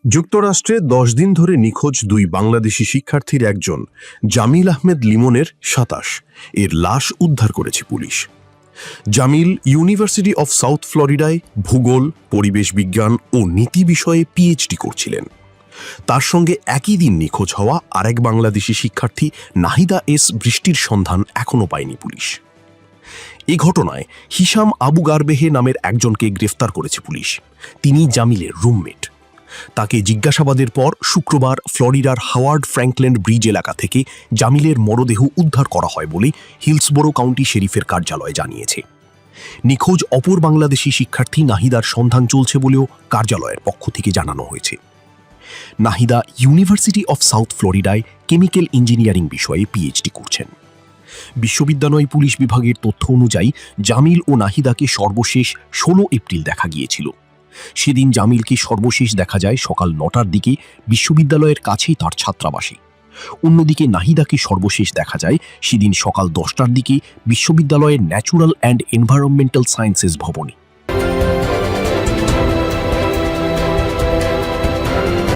যুক্তরাষ্ট্রে ১০ দিন ধরে নিখোঁজ দুই বাংলাদেশি শিক্ষার্থীর একজন জামিল আহমেদ লিমনের ২৭ এর লাশ উদ্ধার করেছে পুলিশ। জামিল ইউনিভার্সিটি অফ সাউথ ফ্লোরিডায় ভূগোল, পরিবেশ বিজ্ঞান ও নীতি বিষয়ে পিএইচডি করছিলেন। তার সঙ্গে একই দিন নিখোঁজ হওয়া আরেক বাংলাদেশি শিক্ষার্থী নাহিদা এস বৃষ্টির সন্ধান এখনও পায়নি পুলিশ। এই ঘটনায় হিশাম আবু গারবেহে নামের একজনকে গ্রেফতার করেছে পুলিশ। তিনি জামিলের রুমমেট। তাকে জিজ্ঞাসাবাদের পর শুক্রবার ফ্লোরিডার হাওয়ার্ড ফ্র্যাঙ্কল্যান্ড ব্রিজ এলাকা থেকে জামিলের মরদেহ উদ্ধার করা হয় বলে হিলসবোরো কাউন্টি শেরিফের কার্যালয় জানিয়েছে। নিখোঁজ অপর বাংলাদেশি শিক্ষার্থী নাহিদার সন্ধান চলছে বলেও কার্যালয়ের পক্ষ থেকে জানানো হয়েছে। নাহিদা ইউনিভার্সিটি অফ সাউথ ফ্লোরিডায় কেমিক্যাল ইঞ্জিনিয়ারিং বিষয়ে পিএইচডি করছেন। বিশ্ববিদ্যালয় পুলিশ বিভাগের তথ্য অনুযায়ী জামিল ও নাহিদাকে সর্বশেষ ১৬ এপ্রিল দেখা গিয়েছিল। সেদিন জামিলকে সর্বশেষ দেখা যায় সকাল ৯টার দিকে বিশ্ববিদ্যালয়ের কাছেই তার ছাত্রাবাসে। অন্যদিকে নাহিদাকে সর্বশেষ দেখা যায় সেদিন সকাল ১০টার দিকে বিশ্ববিদ্যালয়ের ন্যাচুরাল অ্যান্ড এনভায়রনমেন্টাল সায়েন্সেস ভবনে।